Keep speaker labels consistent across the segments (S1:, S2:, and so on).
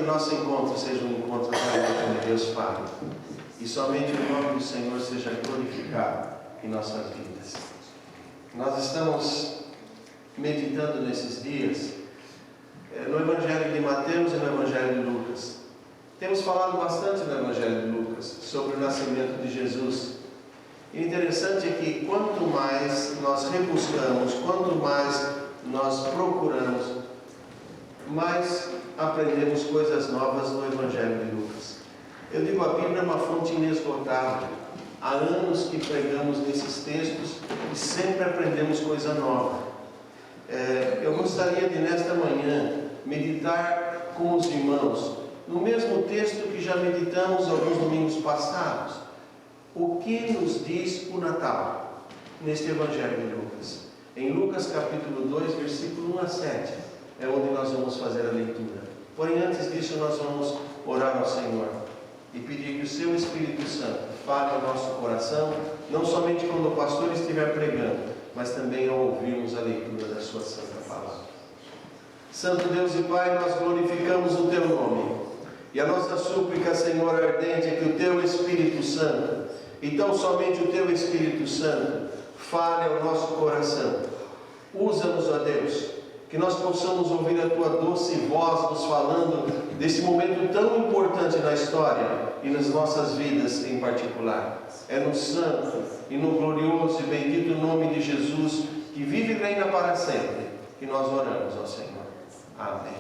S1: nosso encontro seja um encontro onde Deus fale. E somente o nome do Senhor seja glorificado em nossas vidas. Nós estamos meditando nesses dias no Evangelho de Mateus e no Evangelho de Lucas. Temos falado bastante no Evangelho de Lucas sobre o nascimento de Jesus. E o interessante é que quanto mais nós rebuscamos, quanto mais nós procuramos, mais aprendemos coisas novas no Evangelho de Lucas. Eu digo, a Bíblia é uma fonte inesgotável. Há anos que pregamos nesses textos e sempre aprendemos coisa nova. Eu gostaria de, nesta manhã, meditar com os irmãos no mesmo texto que já meditamos alguns domingos passados. O que nos diz o Natal neste Evangelho de Lucas? Em Lucas capítulo 2, versículo 1 a 7, é onde nós vamos fazer a leitura. Porém, antes disso, nós vamos orar ao Senhor e pedir que o seu Espírito Santo fale ao nosso coração, não somente quando o pastor estiver pregando, mas também ao ouvirmos a leitura da sua santa palavra. Santo Deus e Pai, nós glorificamos o teu nome. E a nossa súplica, Senhor, ardente, é que o teu Espírito Santo, e tão somente o teu Espírito Santo, fale ao nosso coração. Usa-nos, ó Deus, que nós possamos ouvir a tua doce voz nos falando desse momento tão importante na história e nas nossas vidas em particular. É no santo e no glorioso e bendito nome de Jesus, que vive e reina para sempre, que nós oramos ao Senhor. Amém.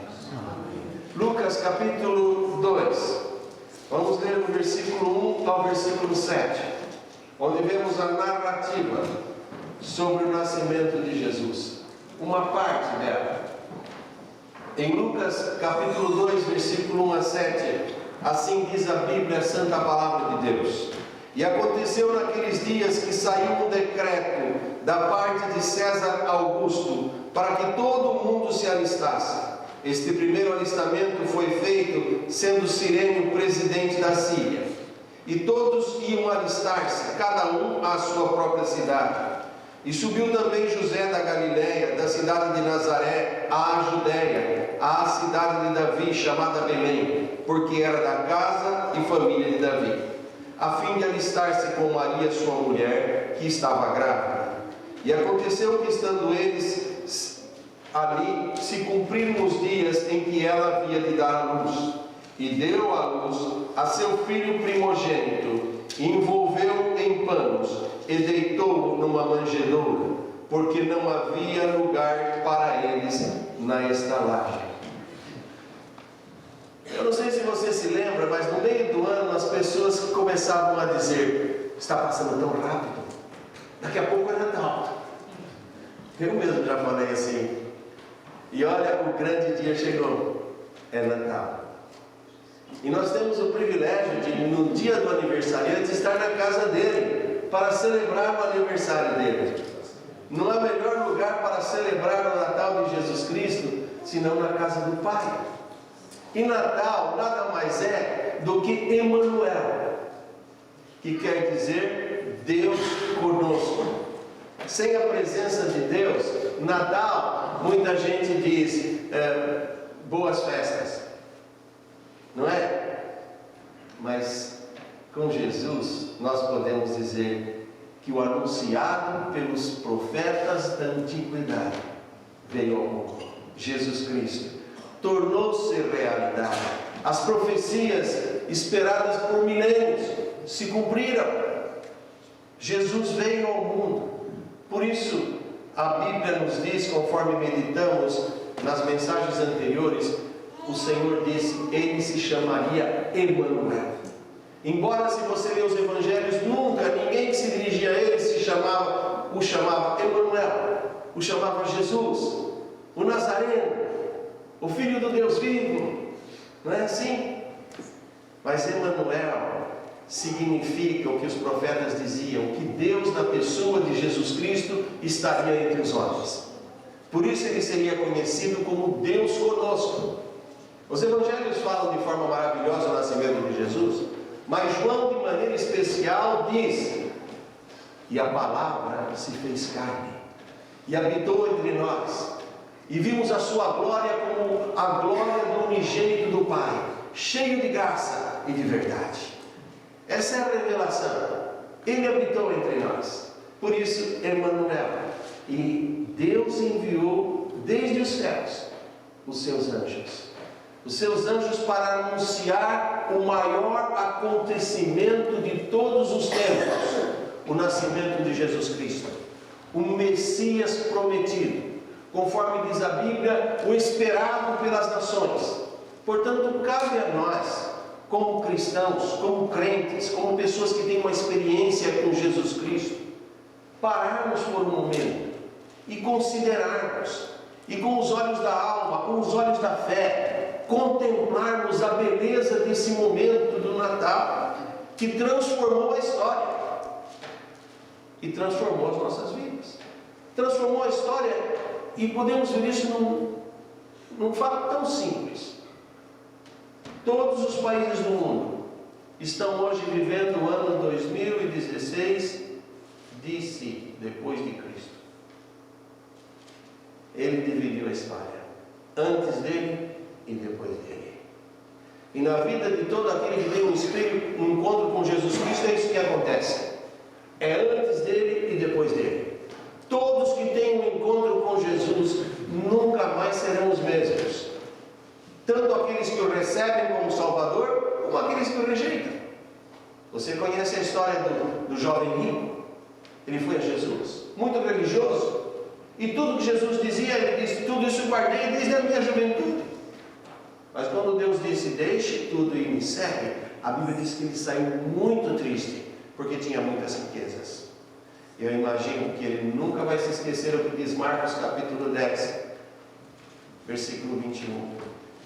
S1: Lucas capítulo 2, vamos ler do versículo 1 ao versículo 7, onde vemos a narrativa sobre o nascimento de Jesus, uma parte dela. Em Lucas capítulo 2, versículo 1 a 7, assim diz a Bíblia, a santa palavra de Deus. E aconteceu naqueles dias que saiu um decreto da parte de César Augusto para que todo mundo se alistasse. Este primeiro alistamento foi feito sendo Cirênio presidente da Síria. E todos iam alistar-se, cada um à sua própria cidade. E subiu também José da Galiléia, da cidade de Nazaré, à Judéia, à cidade de Davi, chamada Belém, porque era da casa e família de Davi, a fim de alistar-se com Maria, sua mulher, que estava grávida. E aconteceu que, estando eles ali, se cumpriram os dias em que ela havia de dar à luz, e deu à luz a seu filho primogênito, e envolveu em panos, e deitou-o numa manjedoura, porque não havia lugar para eles na estalagem. Eu não sei se você se lembra, mas no meio do ano as pessoas começavam a dizer: está passando tão rápido, daqui a pouco é Natal. Eu mesmo já falei assim. E olha, o grande dia chegou, é Natal. E nós temos o privilégio de, no dia do aniversariante, estar na casa dele, para celebrar o aniversário dele. Não há melhor lugar para celebrar o Natal de Jesus Cristo, senão na casa do Pai. E Natal nada mais é do que Emanuel, que quer dizer Deus conosco. Sem a presença de Deus, Natal, muita gente diz boas festas, não é? Mas com Jesus nós podemos dizer que o anunciado pelos profetas da antiguidade veio ao mundo. Jesus Cristo tornou-se realidade. As profecias esperadas por milênios se cumpriram. Jesus veio ao mundo. Por isso, a Bíblia nos diz, conforme meditamos nas mensagens anteriores, o Senhor disse, ele se chamaria Emanuel. Embora, se você ler os evangelhos, nunca ninguém que se dirigia a ele o chamava Emanuel, o chamava Jesus, o Nazareno, o Filho do Deus vivo. Não é assim? Mas Emanuel significa o que os profetas diziam, que Deus, na pessoa de Jesus Cristo, estaria entre os homens. Por isso ele seria conhecido como Deus conosco. Os evangelhos falam de forma maravilhosa o nascimento de Jesus, mas João, de maneira especial, diz: e a palavra se fez carne e habitou entre nós, e vimos a sua glória como a glória do unigênito do Pai, cheio de graça e de verdade. Essa é a revelação. Ele habitou entre nós. Por isso, Emmanuel. E Deus enviou desde os céus os seus anjos. Os seus anjos para anunciar o maior acontecimento de todos os tempos, o nascimento de Jesus Cristo, o Messias prometido, conforme diz a Bíblia, o esperado pelas nações. Portanto, cabe a nós, como cristãos, como crentes, como pessoas que têm uma experiência com Jesus Cristo, pararmos por um momento e considerarmos, e com os olhos da alma, com os olhos da fé, contemplarmos a beleza desse momento do Natal, que transformou a história e transformou as nossas vidas. Transformou a história, e podemos ver isso num fato tão simples. Todos os países do mundo estão hoje vivendo o ano 2016 DC, depois de Cristo. Ele dividiu a história, antes dele e depois dele. E na vida de todo aquele que tem um encontro com Jesus Cristo, é isso que acontece. É antes dele e depois dele. Todos que têm um encontro com Jesus nunca mais serão os mesmos. Tanto aqueles que o recebem como Salvador, como aqueles que o rejeitam. Você conhece a história do jovem rico? Ele foi a Jesus, muito religioso, e tudo que Jesus dizia, ele disse: tudo isso guardei desde a minha juventude. Mas quando Deus disse: deixe tudo e me segue, a Bíblia diz que ele saiu muito triste, porque tinha muitas riquezas. Eu imagino que ele nunca vai se esquecer o que diz Marcos capítulo 10, versículo 21.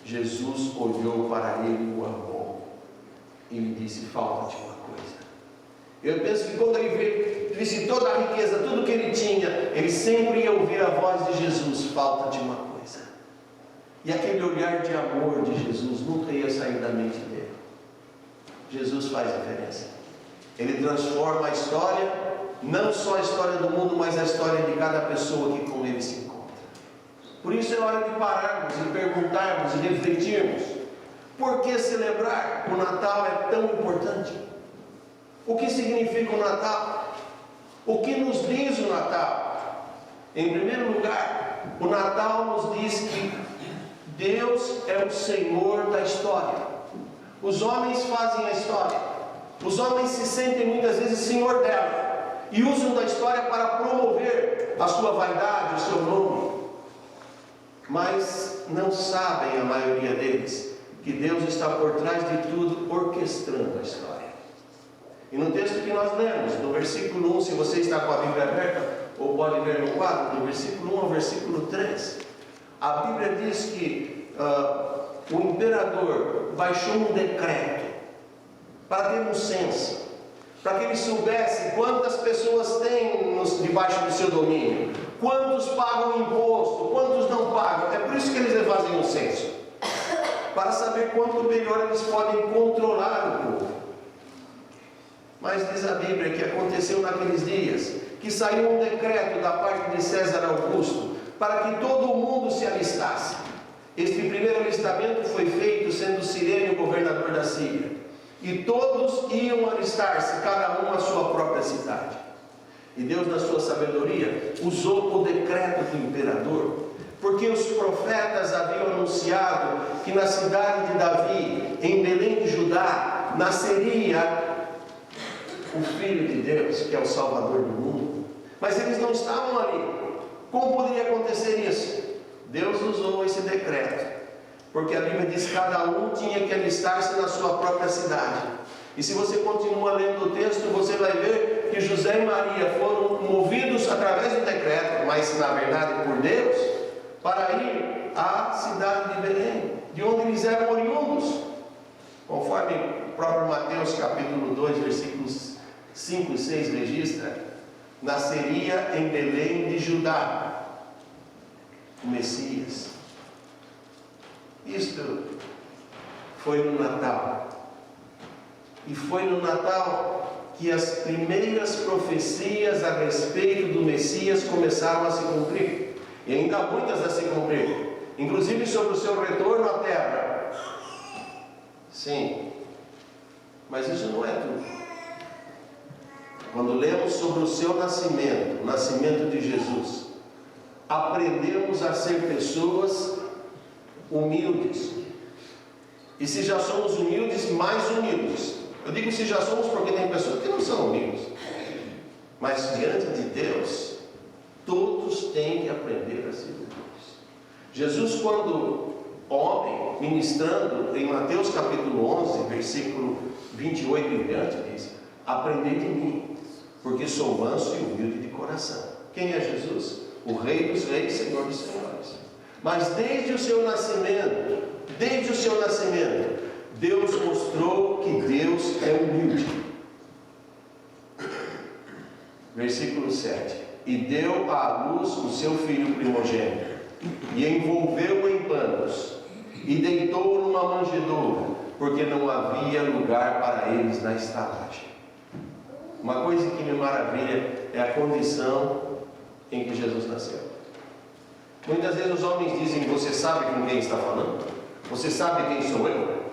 S1: Jesus olhou para ele e o amou, e lhe disse: falta-te uma coisa. Eu penso que quando ele visse toda a riqueza, tudo que ele tinha, ele sempre ia ouvir a voz de Jesus: falta-te uma coisa. E aquele olhar de amor de Jesus nunca ia sair da mente dele. Jesus faz diferença. Ele transforma a história, não só a história do mundo, mas a história de cada pessoa que com ele se encontra. Por isso é hora de pararmos e perguntarmos e refletirmos: por que celebrar o Natal é tão importante? O que significa o Natal? O que nos diz o Natal? Em primeiro lugar, o Natal nos diz que Deus é o Senhor da história. Os homens fazem a história. Os homens se sentem muitas vezes senhor dela e usam da história para promover a sua vaidade, o seu nome. Mas não sabem, a maioria deles, que Deus está por trás de tudo, orquestrando a história. E no texto que nós lemos, no versículo 1, se você está com a Bíblia aberta, ou pode ler no quadro, do versículo 1 ao versículo 3, a Bíblia diz que o imperador baixou um decreto para ter um censo, para que ele soubesse quantas pessoas tem debaixo do seu domínio, quantos pagam imposto, quantos não pagam. É por isso que eles fazem um censo, para saber quanto melhor eles podem controlar o povo. Mas diz a Bíblia que aconteceu naqueles dias que saiu um decreto da parte de César Augusto para que todo o mundo se alistasse. Este primeiro alistamento foi feito sendo Cirene o governador da Síria, e todos iam alistar-se, cada um à sua própria cidade. E Deus, na sua sabedoria, usou o decreto do imperador, porque os profetas haviam anunciado que na cidade de Davi, em Belém de Judá, nasceria o Filho de Deus, que é o Salvador do mundo. Mas eles não estavam ali. Como poderia acontecer isso? Deus usou esse decreto, porque a Bíblia diz que cada um tinha que alistar-se na sua própria cidade. E se você continua lendo o texto, você vai ver que José e Maria foram movidos através do decreto, mas na verdade por Deus, para ir à cidade de Belém, de onde eles eram oriundos. Conforme o próprio Mateus capítulo 2, versículos 5 e 6 registra, nasceria em Belém de Judá o Messias. Isto foi no Natal. E foi no Natal que as primeiras profecias a respeito do Messias começaram a se cumprir. E ainda há muitas a se cumprir, inclusive sobre o seu retorno à terra. Sim, mas isso não é tudo. Quando lemos sobre o seu nascimento, o nascimento de Jesus, aprendemos a ser pessoas humildes. E se já somos humildes, mais humildes. Eu digo se já somos porque tem pessoas que não são humildes. Mas diante de Deus, todos têm que aprender a ser humildes. Jesus, quando homem, ministrando em Mateus capítulo 11, versículo 28 em diante, diz: aprendei de mim, porque sou manso e humilde de coração. Quem é Jesus? O Rei dos Reis, Senhor dos Senhores. Mas desde o seu nascimento, Deus mostrou que Deus é humilde. Versículo 7: e deu à luz o seu filho primogênito, e envolveu-o em panos, e deitou-o numa manjedoura, porque não havia lugar para eles na estalagem. Uma coisa que me maravilha é a condição em que Jesus nasceu. Muitas vezes os homens dizem: você sabe com quem está falando? Você sabe quem sou eu?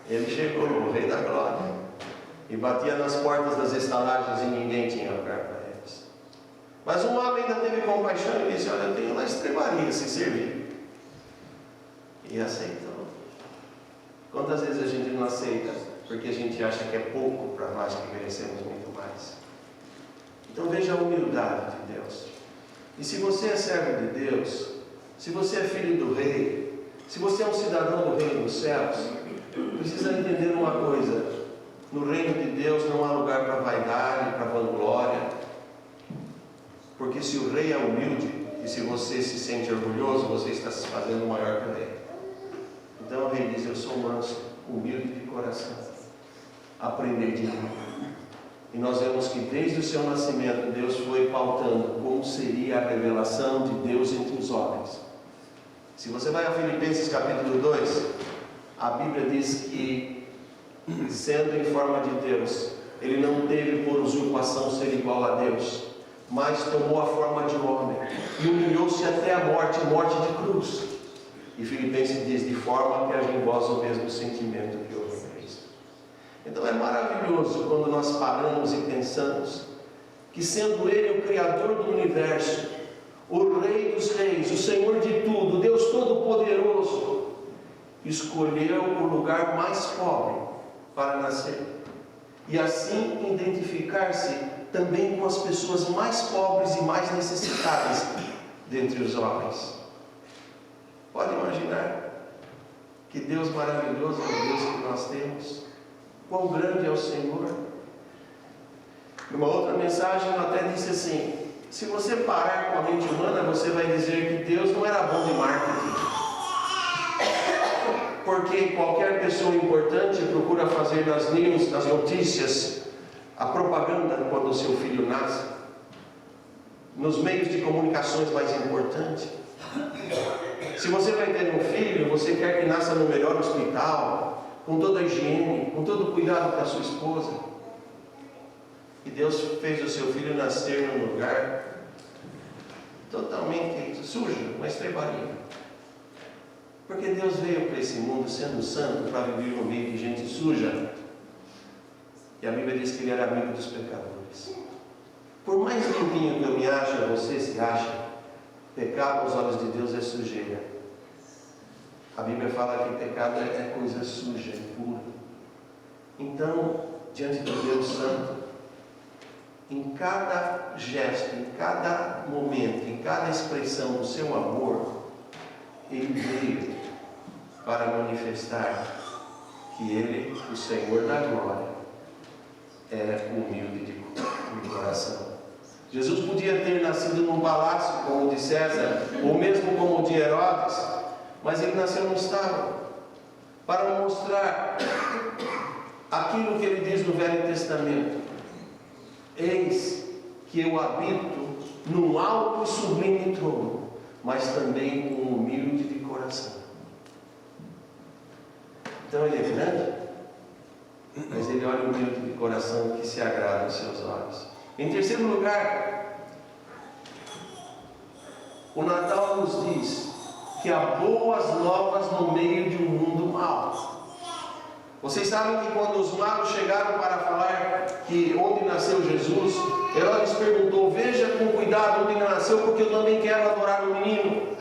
S1: Ele chegou, o Rei da Glória, e batia nas portas das estalagens e ninguém tinha lugar para eles. Mas um homem ainda teve compaixão e disse: olha, eu tenho lá estrebaria se servir. E aceitou. Quantas vezes a gente não aceita porque a gente acha que é pouco para nós que merecemos muito mais? Então veja a humildade de Deus. E se você é servo de Deus, se você é filho do Rei, se você é um cidadão do reino dos céus, precisa entender uma coisa: no reino de Deus não há lugar para vaidade, para vanglória, porque se o Rei é humilde, e se você se sente orgulhoso, você está se fazendo maior que o Rei. Então o Rei diz: eu sou manso, humilde de coração, aprendei de mim. E nós vemos que desde o seu nascimento Deus foi pautando como seria a revelação de Deus entre os homens. Se você vai a Filipenses capítulo 2, a Bíblia diz que, sendo em forma de Deus, ele não teve por usurpação ser igual a Deus, mas tomou a forma de homem e humilhou-se até a morte de cruz. E Filipenses diz: de forma que haja em vós o mesmo sentimento que houve em Cristo. Então é maravilhoso quando nós paramos e pensamos que, sendo Ele o Criador do universo, o Rei dos Reis, o Senhor de tudo, Deus Todo-Poderoso, escolheu o lugar mais pobre para nascer, e assim identificar-se também com as pessoas mais pobres e mais necessitadas dentre os homens. Pode imaginar que Deus maravilhoso é o Deus que nós temos? Quão grande é o Senhor? Numa outra mensagem eu até disse assim: se você parar com a mente humana, você vai dizer que Deus não era bom de marketing, porque qualquer pessoa importante procura fazer nas news, nas notícias, a propaganda quando o seu filho nasce, nos meios de comunicações mais importantes. Se você vai ter um filho, você quer que nasça no melhor hospital, com toda a higiene, com todo o cuidado para a sua esposa. E Deus fez o seu filho nascer num lugar totalmente sujo, uma estrebaria. Porque Deus veio para esse mundo sendo santo para viver no meio de gente suja. E a Bíblia diz que Ele era amigo dos pecadores. Por mais limpinho que eu me ache, você se acha, pecado aos olhos de Deus é sujeira. A Bíblia fala que pecado é coisa suja, impura. Então, diante de Deus Santo, em cada gesto, em cada momento, em cada expressão do seu amor, Ele veio para manifestar que Ele, o Senhor da glória, é humilde de coração. Jesus podia ter nascido num palácio como o de César, ou mesmo como o de Herodes, mas Ele nasceu no estábulo, para mostrar aquilo que Ele diz no Velho Testamento: eis que eu habito num alto e sublime trono, mas também com um humilde de coração. Então Ele é grande, mas Ele olha o humilde de coração que se agrada aos seus olhos. Em terceiro lugar, O Natal nos diz que há boas novas no meio de um mundo mau. Vocês sabem que quando os magos chegaram para falar que onde nasceu Jesus, Herodes perguntou: veja com cuidado onde ele nasceu, porque eu também quero adorar o menino.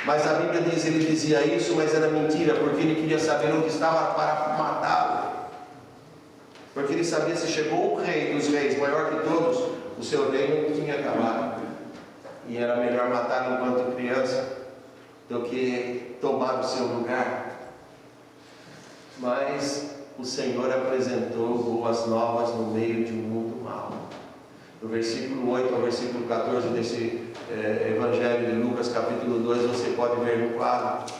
S1: Mas a Bíblia diz, ele dizia isso, mas era mentira, porque ele queria saber onde estava para matá-lo. Porque ele sabia, se chegou o rei dos reis, maior que todos, o seu reino tinha acabado. E era melhor matá-lo enquanto criança do que tomar o seu lugar. Mas o Senhor apresentou boas novas no meio de um mundo mau. No versículo 8 ao versículo 14 desse Evangelho de Lucas, capítulo 2, você pode ver no quadro.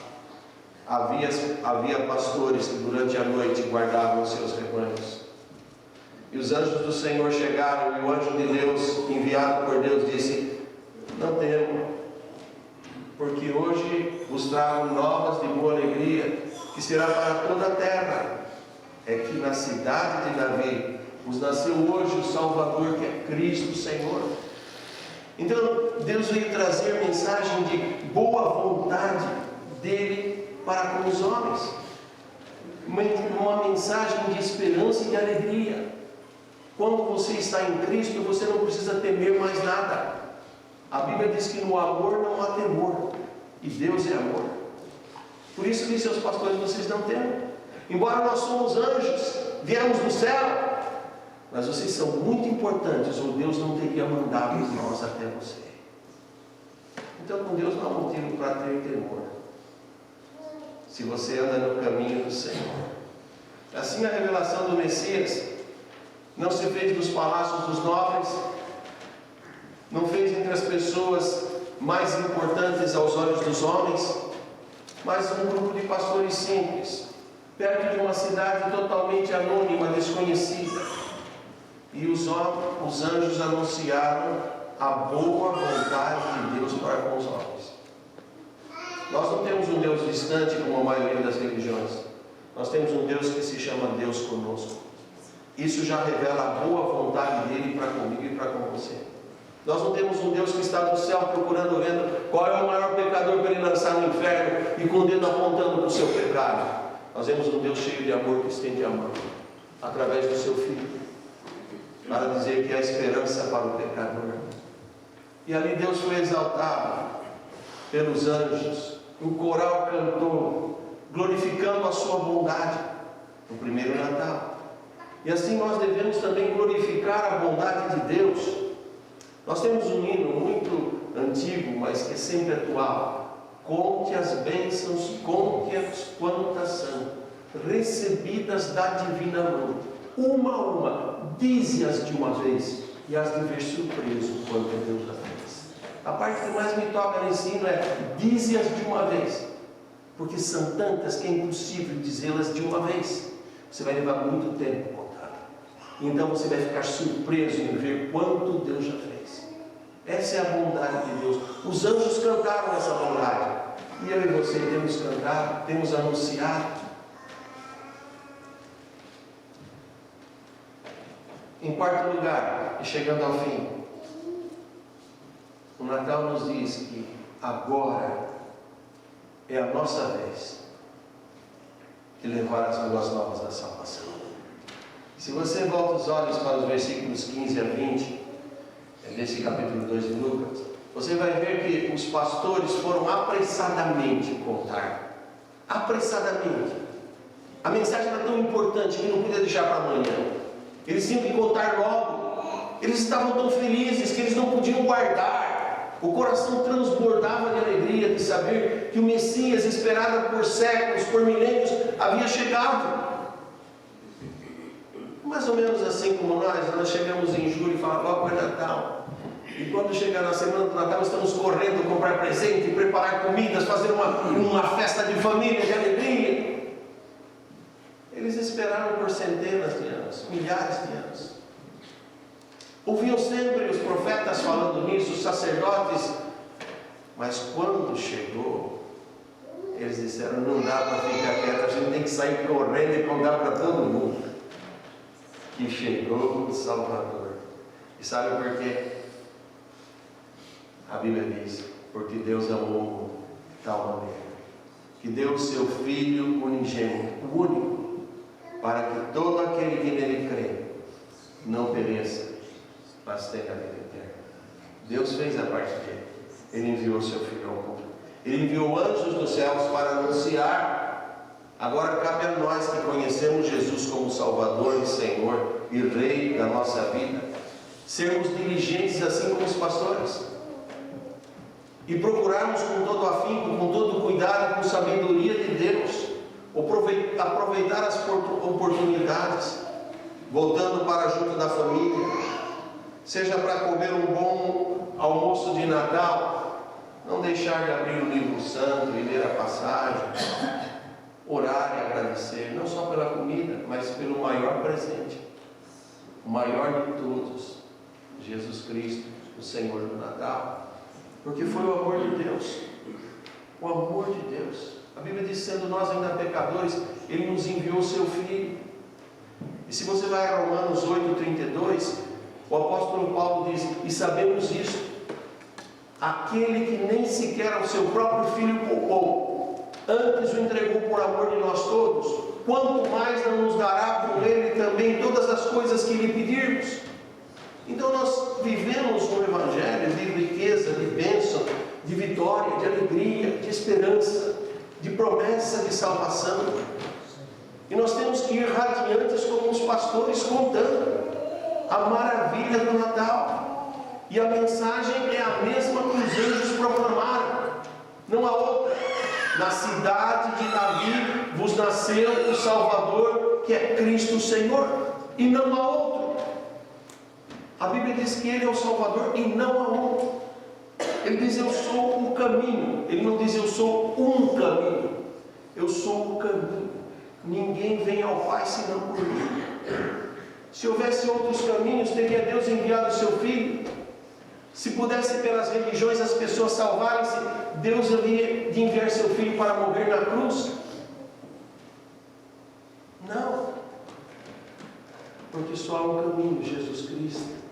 S1: Havia pastores que durante a noite guardavam os seus rebanhos. E os anjos do Senhor chegaram, e o anjo de Deus, enviado por Deus, disse: não temam, porque hoje vos trago novas de boa alegria, que será para toda a terra. É que na cidade de Davi vos nasceu hoje o Salvador, que é Cristo Senhor. Então Deus veio trazer a mensagem de boa vontade dele para com os homens, uma mensagem de esperança e de alegria. Quando você está em Cristo, você não precisa temer mais nada. A Bíblia diz que no amor não há temor, e Deus é amor. Por isso disse aos pastores: vocês não temam. Embora nós somos anjos, viemos do céu, mas vocês são muito importantes, ou Deus não teria mandado nós até você. Então com Deus não há motivo para ter temor, se você anda no caminho do Senhor. Assim a revelação do Messias não se fez dos palácios dos nobres, não fez entre as pessoas mais importantes aos olhos dos homens, mas um grupo de pastores simples, perto de uma cidade totalmente anônima, desconhecida. E os anjos anunciaram a boa vontade de Deus para com os homens. Nós não temos um Deus distante como a maioria das religiões. Nós temos um Deus que se chama Deus conosco. Isso já revela a boa vontade dele para comigo e para com você. Nós não temos um Deus que está no céu procurando, vendo qual é o maior pecador para ele lançar no inferno e com o dedo apontando para o seu pecado. Nós temos um Deus cheio de amor que estende a mão através do seu Filho para dizer que há esperança para o pecador. E ali Deus foi exaltado pelos anjos. O coral cantou glorificando a sua bondade no primeiro Natal. E assim nós devemos também glorificar a bondade de Deus. Nós temos um hino muito antigo, mas que é sempre atual: conte as bênçãos, conte-as quantas são, recebidas da divina mão, uma a uma, dize-as de uma vez, e as de ver surpreso quanto Deus já fez. A parte que mais me toca nesse hino é: dize-as de uma vez, porque são tantas que é impossível dizê-las de uma vez. Você vai levar muito tempo contando. Então você vai ficar surpreso em ver quanto Deus já fez. Essa é a bondade de Deus. Os anjos cantaram essa bondade, e eu e você temos cantado, temos anunciado. Em quarto lugar, e chegando ao fim, o Natal nos diz que agora é a nossa vez de levar as boas novas da salvação. Se você volta os olhos para os versículos 15 a 20 desse capítulo 2 de Lucas, você vai ver que os pastores foram apressadamente contar. Apressadamente. A mensagem era tão importante que não podia deixar para amanhã. Eles tinham que contar logo. Eles estavam tão felizes que eles não podiam guardar. O coração transbordava de alegria de saber que o Messias, esperado por séculos, por milênios, havia chegado. Mais ou menos assim como nós chegamos em julho e falamos: logo é Natal. E quando chega na semana do Natal, estamos correndo comprar presente, preparar comidas, fazer uma festa de família, de alegria. Eles esperaram por centenas de anos, milhares de anos. Ouviam sempre os profetas falando nisso, os sacerdotes. Mas quando chegou, eles disseram: não dá para ficar quieto, a gente tem que sair correndo e contar para todo mundo que chegou o Salvador. E sabe por quê? A Bíblia diz Porque Deus amou o mundo de tal maneira que deu o seu Filho unigênito, o único, para que todo aquele que nele crê não pereça, mas tenha a vida eterna. Deus fez a parte dele. Ele enviou o seu Filho ao mundo. Ele enviou anjos dos céus para anunciar. Agora cabe a nós que conhecemos Jesus como Salvador e Senhor e Rei da nossa vida, sermos diligentes assim como os pastores e procurarmos com todo afinco, com todo cuidado, com sabedoria de Deus, aproveitar as oportunidades, voltando para junto da família, seja para comer um bom almoço de Natal, não deixar de abrir o livro santo e ler a passagem, orar e agradecer, não só pela comida, mas pelo maior presente, o maior de todos, Jesus Cristo, o Senhor do Natal, porque foi o amor de Deus, o amor de Deus. A Bíblia diz, sendo nós ainda pecadores, Ele nos enviou o seu Filho. E se você vai a Romanos 8:32, o apóstolo Paulo diz, e sabemos isso, aquele que nem sequer ao seu próprio Filho poupou, antes o entregou por amor de nós todos, quanto mais não nos dará com Ele também todas as coisas que lhe pedirmos. Então nós vivemos um evangelho de riqueza, de bênção, de vitória, de alegria, de esperança, de promessa de salvação. E nós temos que ir radiantes como os pastores, contando a maravilha do Natal. E a mensagem é a mesma que os anjos proclamaram, não há outra. Na cidade de Davi vos nasceu o Salvador, que é Cristo o Senhor, e não há outro. A Bíblia diz que Ele é o Salvador e não há outro. Ele diz, eu sou o caminho. Ele não diz, eu sou um caminho. Eu sou o caminho. Ninguém vem ao Pai senão por mim. Se houvesse outros caminhos, teria Deus enviado o seu Filho? Se pudesse pelas religiões as pessoas salvarem-se, Deus havia de enviar seu Filho para morrer na cruz? Não. Porque só há um caminho, Jesus Cristo.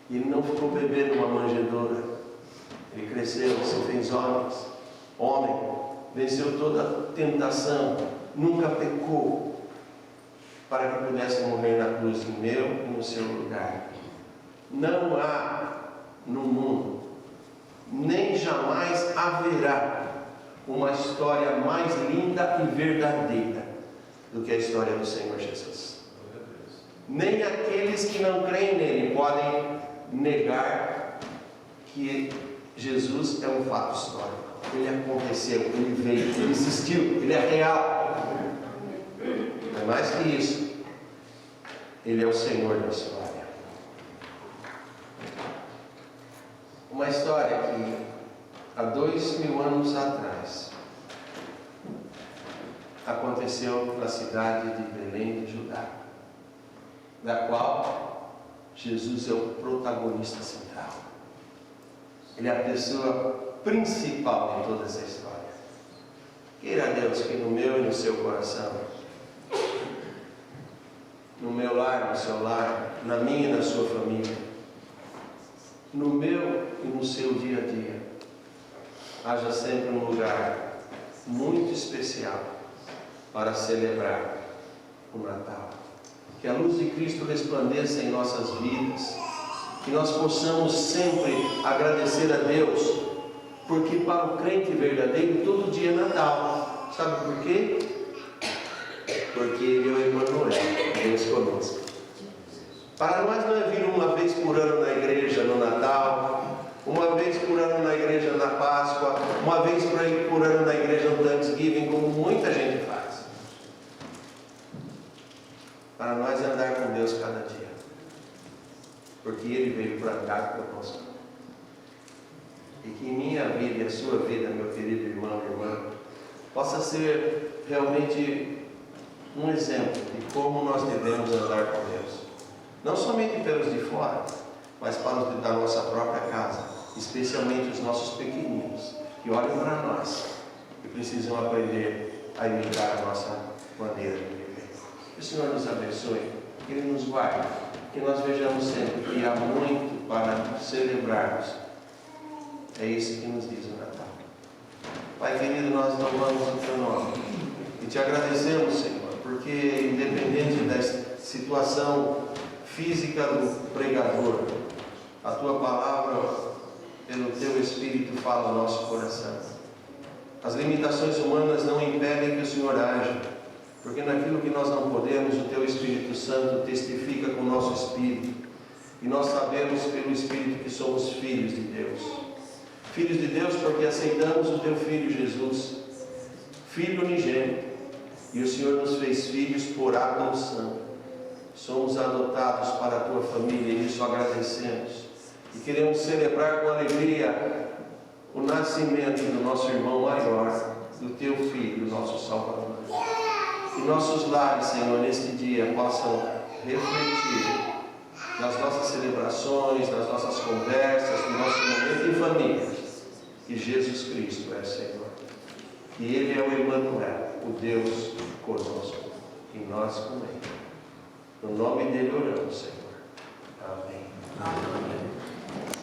S1: E Ele não ficou bebendo uma manjedoura. Ele cresceu, se fez homem, venceu toda tentação, nunca pecou, para que pudesse morrer na cruz em meu e no seu lugar. Não há no mundo, nem jamais haverá uma história mais linda e verdadeira do que a história do Senhor Jesus. Nem aqueles que não creem nele podem negar que Jesus é um fato histórico. Ele aconteceu, ele veio, ele existiu, ele é real. Não é mais que isso. Ele é o Senhor da história. Uma história que há 2000 anos atrás aconteceu na cidade de Belém de Judá, da qual Jesus é o protagonista central. Ele é a pessoa principal de toda essa história. Queira Deus que no meu e no seu coração, no meu lar, no seu lar, na minha e na sua família, no meu e no seu dia a dia, haja sempre um lugar muito especial para celebrar o Natal. Que a luz de Cristo resplandeça em nossas vidas, que nós possamos sempre agradecer a Deus, porque para o crente verdadeiro todo dia é Natal. Sabe por quê? Porque Ele é o Emmanuel, Deus conosco. Para nós não é vir uma vez por ano na igreja no Natal, uma vez por ano na igreja na Páscoa, uma vez por ano na igreja no Thanksgiving, como muita gente faz. Para nós é andar com Deus cada dia, porque Ele veio para andar conosco. E que minha vida e a sua vida, meu querido irmão e irmã, possa ser realmente um exemplo de como nós devemos andar com Deus. Não somente pelos de fora, mas para os da nossa própria casa, especialmente os nossos pequeninos, que olham para nós e precisam aprender a imitar a nossa maneira de viver. Que o Senhor nos abençoe, que Ele nos guarde, que nós vejamos sempre que há muito para celebrarmos É isso que nos diz o Natal. Pai querido, nós louvamos o Teu nome e Te agradecemos, Senhor, porque independente da situação física do pregador, a Tua palavra, pelo Teu Espírito, fala ao nosso coração. As limitações humanas não impedem que o Senhor haja, porque naquilo que nós não podemos, o Teu Espírito Santo testifica com o nosso Espírito. E nós sabemos pelo Espírito que somos filhos de Deus. Filhos de Deus porque aceitamos o Teu Filho Jesus, Filho unigênito. E o Senhor nos fez filhos por adoção. Somos adotados para a Tua família e isso agradecemos. E queremos celebrar com alegria o nascimento do nosso irmão maior, do Teu Filho, nosso Salvador. Que nossos lares, Senhor, neste dia possam refletir nas nossas celebrações, nas nossas conversas, no nosso momento em família, que Jesus Cristo é Senhor. Que Ele é o Emmanuel, o Deus conosco, e nós com Ele. No nome dele oramos, Senhor. Amém.